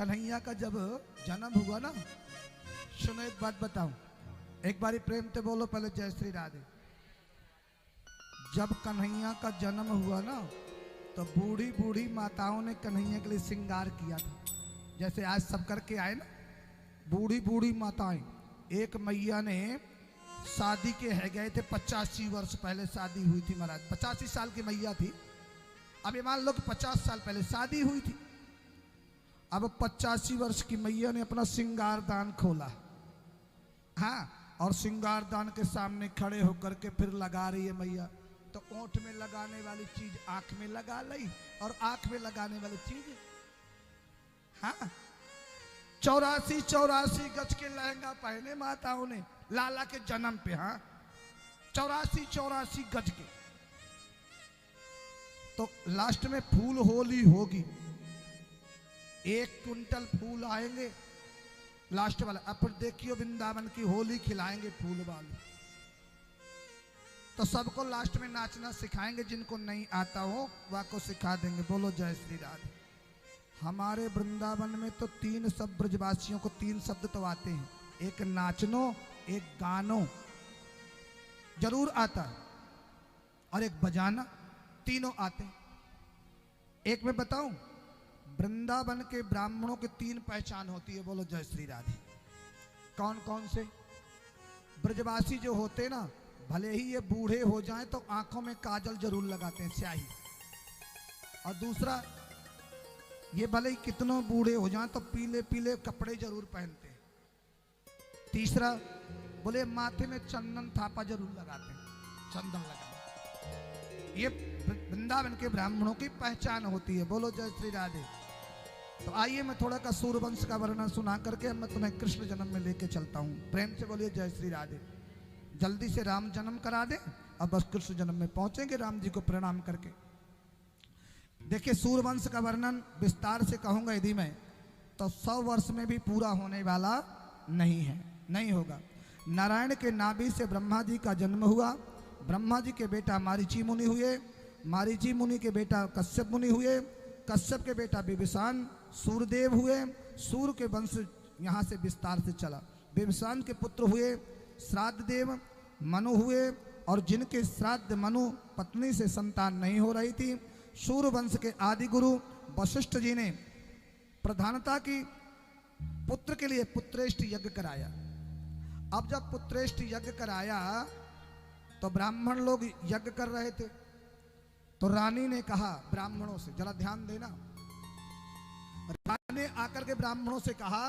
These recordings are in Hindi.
कन्हैया का जब जन्म हुआ ना, सुनो एक बात बताऊं, एक बारी प्रेम से बोलो पहले जय श्री राधे। जब कन्हैया का जन्म हुआ ना तो बूढ़ी बूढ़ी माताओं ने कन्हैया के लिए श्रृंगार किया था, जैसे आज सब करके आए ना बूढ़ी बूढ़ी माताएं। एक मैया ने शादी के है गए थे 85 वर्ष पहले शादी हुई थी महाराज, 85 साल की मैया थी। अब ये मान लो कि 50 साल पहले शादी हुई थी। अब 85 वर्ष की मैया ने अपना श्रृंगार दान खोला, हाँ, और श्रृंगार दान के सामने खड़े होकर के फिर लगा रही है मैया। तो ओंठ में लगाने वाली चीज आंख में लगा ली और आंख में लगाने वाली चीज, हाँ, 84 गज के लहंगा पहने माताओं ने लाला के जन्म पे, हाँ, 84 गज के। तो लास्ट में फूल होली होगी, 1 क्विंटल फूल आएंगे लास्ट वाला। अब फिर देखियो वृंदावन की होली खिलाएंगे फूल वाली। तो सबको लास्ट में नाचना सिखाएंगे, जिनको नहीं आता हो वह को सिखा देंगे। बोलो जय श्री राधे। हमारे वृंदावन में तो 3 शब्द ब्रजवासियों को 3 शब्द तो आते हैं, एक नाचनो, एक गानो जरूर आता है और एक बजाना, तीनों आते हैं। एक मैं बताऊं, वृंदावन के ब्राह्मणों की 3 पहचान होती है। बोलो जय श्री राधे। कौन कौन से? ब्रजवासी जो होते ना, भले ही ये बूढ़े हो जाएं तो आंखों में काजल जरूर लगाते हैं, स्याही। और दूसरा, ये भले ही कितनों बूढ़े हो जाएं तो पीले पीले कपड़े जरूर पहनते हैं। तीसरा, बोले माथे में चंदन थापा जरूर लगाते हैं, चंदन लगाते। ये वृंदावन के ब्राह्मणों की पहचान होती है। बोलो जय श्री राधे। तो आइए मैं थोड़ा का सूर्यवंश का वर्णन सुना करके मैं तुम्हें कृष्ण जन्म में लेके चलता हूँ। प्रेम से बोलिए जय श्री राधे। जल्दी से राम जन्म करा दे, अब बस कृष्ण जन्म में पहुंचेंगे राम जी को प्रणाम करके। देखिए सूर्यवंश का वर्णन विस्तार से कहूंगा यदि मैं, तो 100 वर्ष में भी पूरा होने वाला नहीं है, नहीं होगा। नारायण के नाभि से ब्रह्मा जी का जन्म हुआ, ब्रह्मा जी के बेटा मारीची मुनि हुए, मारीची मुनि के बेटा कश्यप मुनि हुए, कश्यप के बेटा विभीषण सूर्यदेव हुए, सूर्य के वंश यहाँ से विस्तार से चला। विभीषण के पुत्र हुए श्राद्ध देव, मनु हुए, और जिनके श्राद्ध मनु पत्नी से संतान नहीं हो रही थी, सूर्य वंश के आदि गुरु वशिष्ठ जी ने प्रधानता की पुत्र के लिए पुत्रेष्ठ यज्ञ कराया। अब जब पुत्रेष्ठ यज्ञ कराया तो ब्राह्मण लोग यज्ञ कर रहे थे, तो रानी ने कहा ब्राह्मणों से, जरा ध्यान देना, रानी ने आकर के ब्राह्मणों से कहा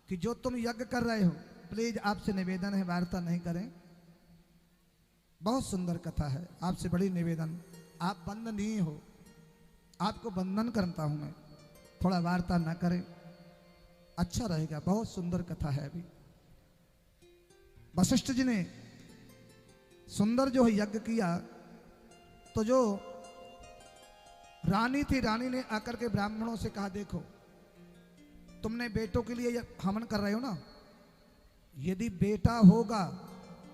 कि जो तुम यज्ञ कर रहे हो, प्लीज आपसे निवेदन है वार्ता नहीं करें। बहुत सुंदर कथा है, आपसे बड़ी निवेदन, आप बंधनीय हो, आपको बंधन करता हूं मैं, थोड़ा वार्ता ना करें, अच्छा रहेगा। बहुत सुंदर कथा है। अभी वशिष्ठ जी ने सुंदर जो है यज्ञ किया, तो जो रानी थी, रानी ने आकर के ब्राह्मणों से कहा देखो तुमने बेटों के लिए हवन कर रहे हो ना, यदि बेटा होगा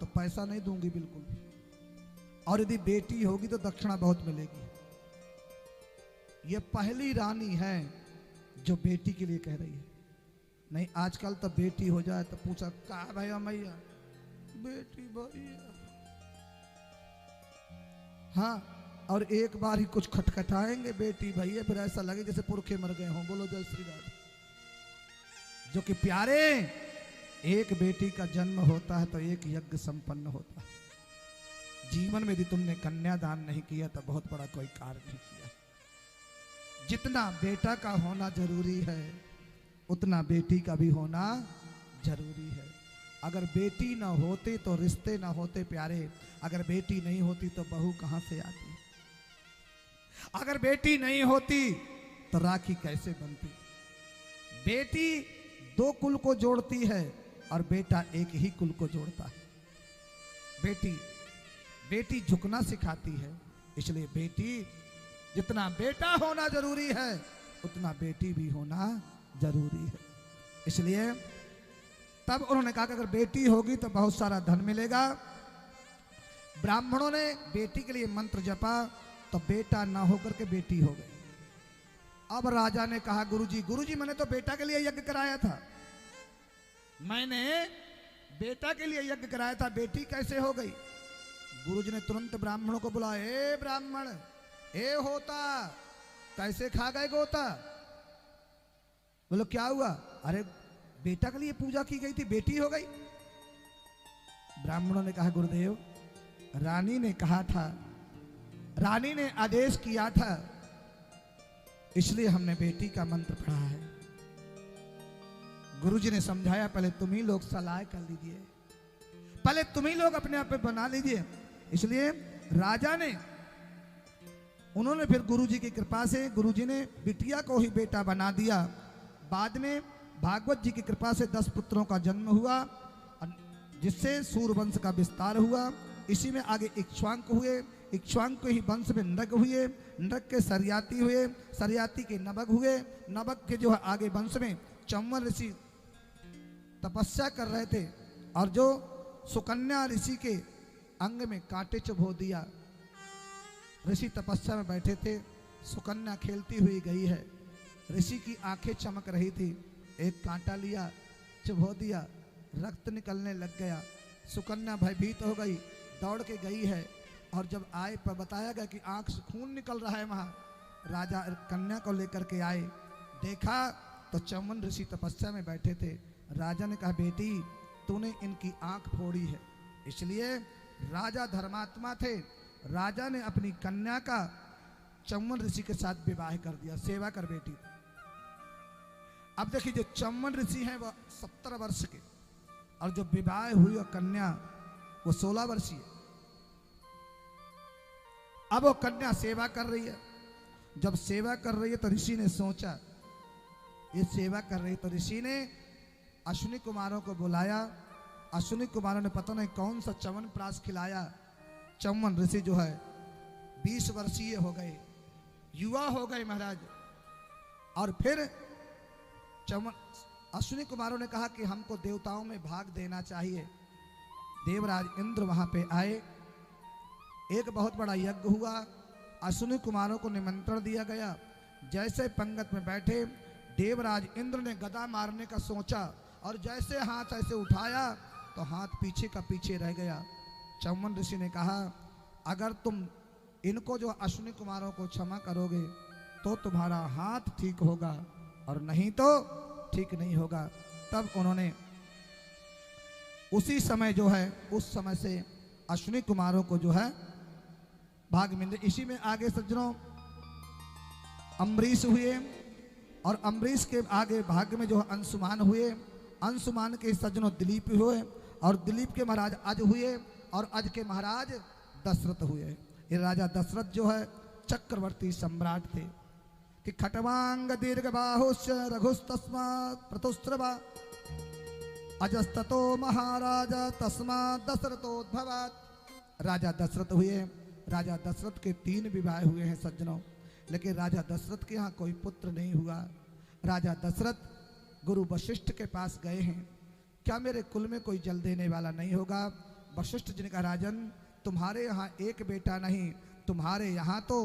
तो पैसा नहीं दूंगी बिल्कुल, और यदि बेटी होगी तो दक्षिणा बहुत मिलेगी। ये पहली रानी है जो बेटी के लिए कह रही है। नहीं आजकल तो बेटी हो जाए तो पूछा कहा भैया मैया बेटी भैया, हाँ, और एक बार ही कुछ खटखटाएंगे बेटी भैया, फिर ऐसा लगे जैसे पुरखे मर गए हों। बोलो जय श्री राधे। जो कि प्यारे, एक बेटी का जन्म होता है तो एक यज्ञ संपन्न होता है। जीवन में यदि तुमने कन्यादान नहीं किया तो बहुत बड़ा कोई कार्य नहीं किया। जितना बेटा का होना जरूरी है उतना बेटी का भी होना जरूरी है। अगर बेटी ना होती तो रिश्ते ना होते प्यारे, अगर बेटी नहीं होती तो बहू कहां से आती, अगर बेटी नहीं होती तो राखी कैसे बनती। बेटी 2 कुल को जोड़ती है और बेटा एक ही कुल को जोड़ता है। बेटी झुकना सिखाती है, इसलिए बेटी, जितना बेटा होना जरूरी है उतना बेटी भी होना जरूरी है। इसलिए तब उन्होंने कहा कि अगर बेटी होगी तो बहुत सारा धन मिलेगा। ब्राह्मणों ने बेटी के लिए मंत्र जपा तो बेटा ना होकर के बेटी हो गई। अब राजा ने कहा गुरुजी मैंने तो बेटा के लिए यज्ञ कराया था, मैंने बेटा के लिए यज्ञ कराया था, बेटी कैसे हो गई? गुरुजी ने तुरंत ब्राह्मणों को बुलाया, ए ब्राह्मण, ए होता, कैसे खा गए गोता? बोलो क्या हुआ? अरे बेटा के लिए पूजा की गई थी, बेटी हो गई। ब्राह्मणों ने कहा गुरुदेव, रानी ने कहा था, रानी ने आदेश किया था, इसलिए हमने बेटी का मंत्र पढ़ा है। गुरुजी ने समझाया, पहले तुम ही लोग सलाह कर लीजिए, पहले तुम ही लोग अपने आप पे बना लीजिए। इसलिए राजा ने, उन्होंने फिर गुरुजी की कृपा से, गुरुजी ने बिटिया को ही बेटा बना दिया। बाद में भागवत जी की कृपा से 10 पुत्रों का जन्म हुआ, जिससे सूर्यवंश का विस्तार हुआ। इसी में आगे इक्ष्वाक हुए, इक्ष्वाक के ही वंश में नृग हुए, नृग के सरयाती हुए, सरयाती के नभग हुए, नभग के जो है आगे वंश में चंवन ऋषि तपस्या कर रहे थे, और जो सुकन्या ऋषि के अंग में कांटे चुभो दिया। ऋषि तपस्या में बैठे थे, सुकन्या खेलती हुई गई है, ऋषि की आंखें चमक रही थी, एक कांटा लिया, चुभो दिया, रक्त निकलने लग गया। सुकन्या भयभीत हो गई, दौड़ के गई है, और जब आए पर बताया गया कि आंख से खून निकल रहा है। वहां राजा कन्या को लेकर के आए, देखा तो चंवन ऋषि तपस्या में बैठे थे। राजा ने कहा, बेटी तूने इनकी आंख फोड़ी है। इसलिए राजा धर्मात्मा थे, राजा ने अपनी कन्या का चंवन ऋषि के साथ विवाह कर दिया। सेवा कर बेटी। अब देखिए, जो चंवन ऋषि हैं वह 70 वर्ष के, और जो विवाह हुई और कन्या वो 16 वर्षीय। अब वो कन्या सेवा कर रही है। जब सेवा कर रही है तो ऋषि ने सोचा, ये सेवा कर रही है, तो ऋषि ने अश्विनी कुमारों को बुलाया। अश्विनी कुमारों ने पता नहीं कौन सा चवन प्राश खिलाया। चंवन ऋषि जो है 20 वर्षीय हो गए, युवा हो गए महाराज। और फिर अश्विनी कुमारों ने कहा कि हमको देवताओं में भाग देना चाहिए। देवराज इंद्र वहां पे आए, एक बहुत बड़ा यज्ञ हुआ। अश्विनी कुमारों को निमंत्रण दिया गया। जैसे पंगत में बैठे, देवराज इंद्र ने गदा मारने का सोचा, और जैसे हाथ ऐसे उठाया तो हाथ पीछे का पीछे रह गया। चंवन ऋषि ने कहा, अगर तुम इनको जो अश्विनी कुमारों को क्षमा करोगे तो तुम्हारा हाथ ठीक होगा, और नहीं तो ठीक नहीं होगा। तब उन्होंने उसी समय जो है, उस समय से अश्विनी कुमारों को जो है भाग मिले। इसी में आगे सज्जनों अम्बरीश हुए, और अम्बरीश के आगे भाग में जो है अंशुमान हुए। अंशुमान के सज्जनों दिलीप हुए, और दिलीप के महाराज अज हुए, और अज के महाराज दशरथ हुए। ये राजा दशरथ जो है चक्रवर्ती सम्राट थे कि खटवांग दीर्घ बाहुश्च रघुस्तस्मात् प्रतुस्त्रवा अजस्ततो महाराजा तस्मात् दशरथोद्भवात्। राजा दशरथ हुए। राजा दशरथ के 3 विवाह हुए हैं सज्जनों, लेकिन राजा दशरथ के यहाँ कोई पुत्र नहीं हुआ। राजा दशरथ गुरु वशिष्ठ के पास गए हैं, क्या मेरे कुल में कोई जल देने वाला नहीं होगा? वशिष्ठ जी ने कहा, राजन तुम्हारे यहाँ एक बेटा नहीं, तुम्हारे यहाँ तो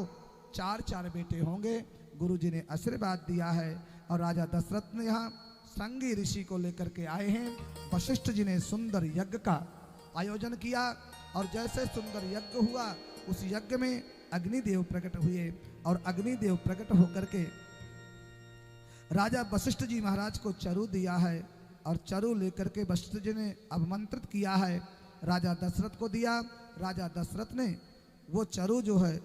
4 बेटे होंगे। गुरु जी ने आशीर्वाद दिया है, और राजा दशरथ ने यहाँ संगी ऋषि को लेकर के आए हैं। वशिष्ठ जी ने सुंदर यज्ञ का आयोजन किया, और जैसे सुंदर यज्ञ हुआ, उस यज्ञ में अग्निदेव प्रकट हुए, और अग्निदेव प्रकट होकर के राजा वशिष्ठ जी महाराज को चरु दिया है, और चरु लेकर के वशिष्ठ जी ने अभिमंत्रित किया है, राजा दशरथ को दिया। राजा दशरथ ने वो चरु जो है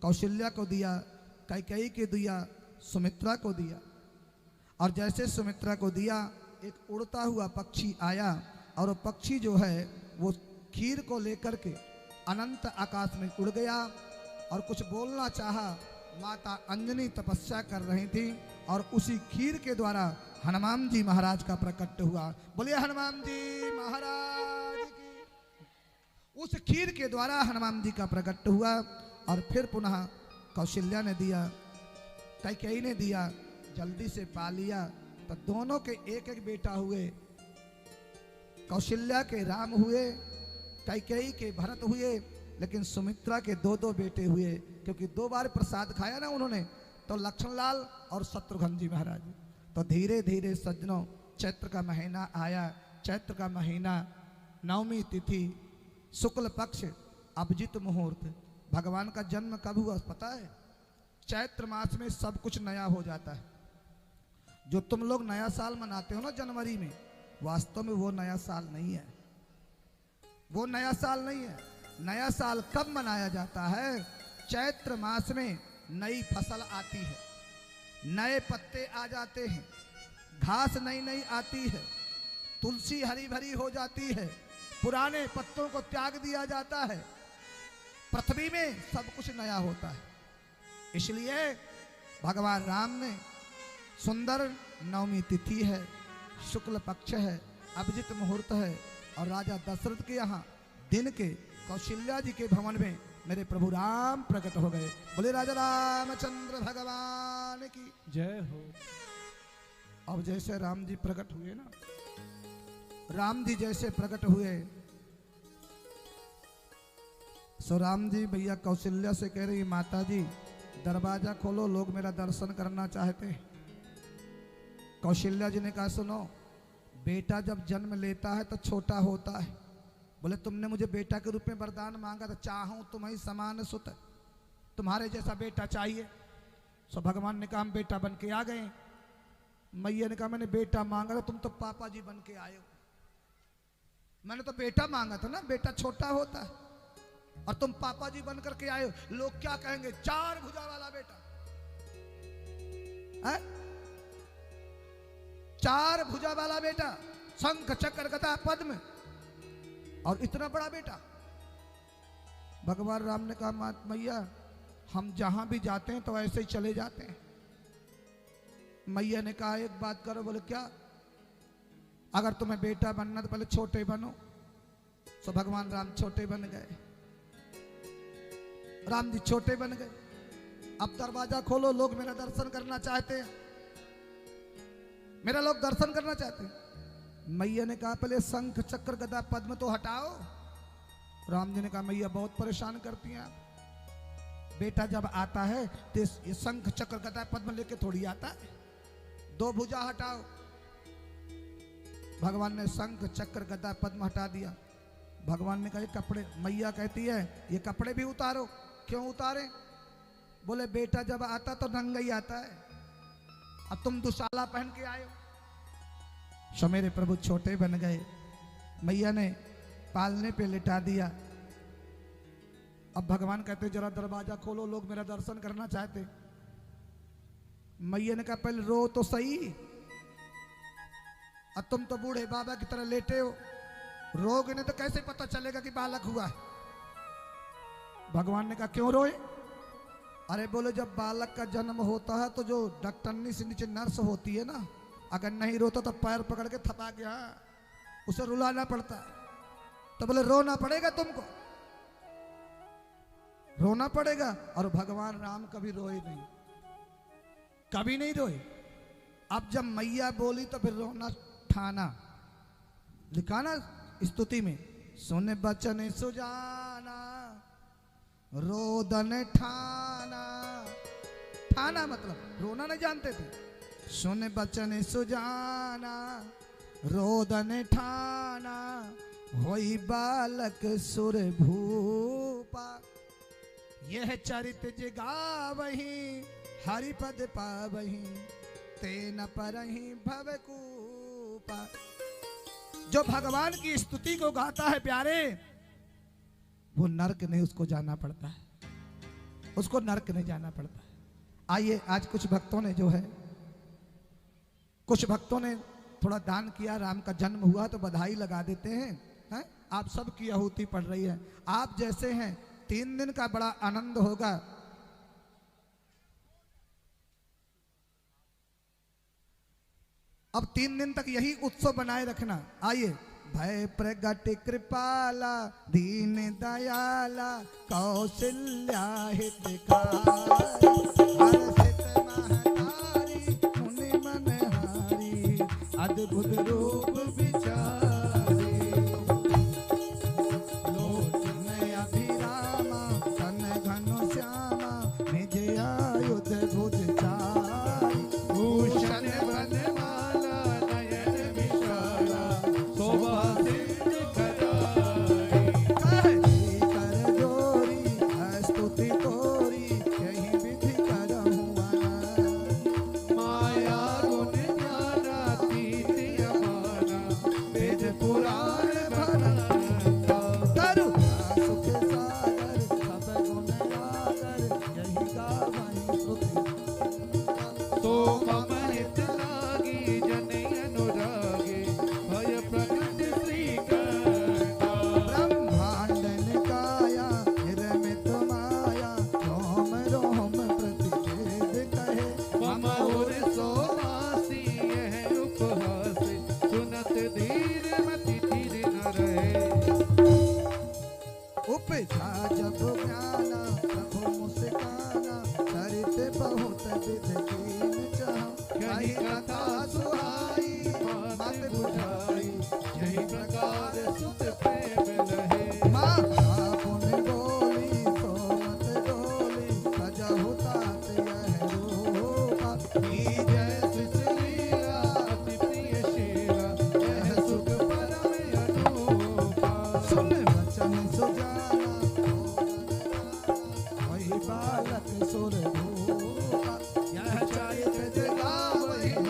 कौशल्या को दिया, कैकेयी को दिया, सुमित्रा को दिया। और जैसे सुमित्रा को दिया, एक उड़ता हुआ पक्षी आया, और वो पक्षी जो है वो खीर को लेकर के अनंत आकाश में उड़ गया, और कुछ बोलना चाहा। माता अंजनी तपस्या कर रही थी, और उसी खीर के द्वारा हनुमान जी महाराज का प्रकट हुआ। बोलिए हनुमान जी महाराज की। उस खीर के द्वारा हनुमान जी का प्रकट हुआ, और फिर पुनः कौशल्या ने दिया, कैकेयी ने दिया, जल्दी से पा लिया। तो दोनों के एक एक बेटा हुए। कौशल्या के राम हुए, कैकेयी के भरत हुए, लेकिन सुमित्रा के 2 बेटे हुए, क्योंकि 2 बार प्रसाद खाया ना उन्होंने, तो लक्ष्मणलाल और शत्रुघ्न जी महाराज। तो धीरे धीरे सज्जनों चैत्र का महीना आया। चैत्र का महीना, नवमी तिथि, शुक्ल पक्ष, अभिजित मुहूर्त। भगवान का जन्म कब हुआ पता है? चैत्र मास में सब कुछ नया हो जाता है। जो तुम लोग नया साल मनाते हो ना जनवरी में, वास्तव में वो नया साल नहीं है। वो नया साल नहीं है। नया साल कब मनाया जाता है? चैत्र मास में नई फसल आती है, नए पत्ते आ जाते हैं, घास नई नई आती है, तुलसी हरी भरी हो जाती है, पुराने पत्तों को त्याग दिया जाता है, पृथ्वी में सब कुछ नया होता है। इसलिए भगवान राम ने सुंदर नवमी तिथि है, शुक्ल पक्ष है, अभिजित मुहूर्त है और राजा दशरथ के यहाँ दिन के कौशल्या जी के भवन में मेरे प्रभु राम प्रकट हो गए। बोले राजा रामचंद्र भगवान की जय हो। अब जैसे राम जी प्रकट हुए ना, राम जी जैसे प्रकट हुए, सो राम जी भैया कौशल्या से कह रही माता जी दरवाजा खोलो, लोग मेरा दर्शन करना चाहते हैं। कौशल्या जी ने कहा सुनो, बेटा जब जन्म लेता है तो छोटा होता है। बोले तुमने मुझे बेटा के रूप में वरदान मांगा था, चाहूं तुम्हें समान सुत, तुम्हारे जैसा बेटा चाहिए। सो भगवान ने कहा हम बेटा बन के आ गए। मैया ने कहा मैंने बेटा मांगा था, तुम तो पापा जी बन के आए हो। मैंने तो बेटा मांगा था ना, बेटा छोटा होता है और तुम पापा जी बन करके आए हो। लोग क्या कहेंगे? 4 भुजा वाला बेटा है? 4 भुजा वाला बेटा, शंख चक्र गदा पद्म और इतना बड़ा बेटा। भगवान राम ने कहा मैया हम जहां भी जाते हैं तो ऐसे ही चले जाते हैं। मैया ने कहा एक बात करो। बोले क्या? अगर तुम्हें बेटा बनना तो पहले छोटे बनो। तो भगवान राम छोटे बन गए। राम जी छोटे बन गए। अब दरवाजा खोलो, लोग मेरा दर्शन करना चाहते हैं, मेरा लोग दर्शन करना चाहते हैं। मैया ने कहा पहले शंख चक्र गदा पद्म तो हटाओ। राम जी ने कहा मैया बहुत परेशान करती हैं आप। बेटा जब आता है तो ये शंख चक्र गदा पद्म लेके थोड़ी आता है, 2 भुजा हटाओ। भगवान ने शंख चक्र गदा पद्म हटा दिया। भगवान ने कहा ये कपड़े, मैया कहती है ये कपड़े भी उतारो। क्यों उतारे? बोले बेटा जब आता तो नंगा ही आता है, अब तुम दुशाला पहन के आए हो। सो मेरे प्रभु छोटे बन गए। मैया ने पालने पे लिटा दिया। अब भगवान कहते जरा दरवाजा खोलो, लोग मेरा दर्शन करना चाहते। मैया ने कहा पहले रो तो सही, अब तुम तो बूढ़े बाबा की तरह लेटे हो, रोगे नहीं तो कैसे पता चलेगा कि बालक हुआ है। भगवान ने कहा क्यों रोए? अरे बोले जब बालक का जन्म होता है तो जो डॉक्टरनी से नीचे नर्स होती है ना, अगर नहीं रोता तो पैर पकड़ के थपा गया, उसे रुलाना पड़ता है। तो बोले रोना पड़ेगा तुमको, रोना पड़ेगा। और भगवान राम कभी रोए नहीं, कभी नहीं रोए। अब जब मैया बोली तो फिर रोना ठाना। लिखा ना स्तुति में, सुन बचन सुजाना रोदन ठाना। ठाना मतलब रोना नहीं जानते थे। सुन बचन सुजाना रोदन ठाना, होई बालक सुर भूपा। यह चरित जगावही हरिपद पावही, तेन परहि भवकूपा। जो भगवान की स्तुति को गाता है प्यारे, वो नरक नहीं उसको जाना पड़ता है, उसको नरक नहीं जाना पड़ता है। आइए आज कुछ भक्तों ने जो है, कुछ भक्तों ने थोड़ा दान किया, राम का जन्म हुआ तो बधाई लगा देते हैं। आप सबकी आहुति पड़ रही है। आप जैसे हैं 3 दिन का बड़ा आनंद होगा। अब 3 दिन तक यही उत्सव बनाए रखना। आइए। भय प्रगट कृपाला दीन दयाला कौशल्या हितकारी, हर्षित महतारी मुनि मनहारी, अद्भुत रूप विचारी। लोचन अभिरामा तन घन श्यामा, निज आयुध भुज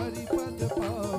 हरि पद पाओ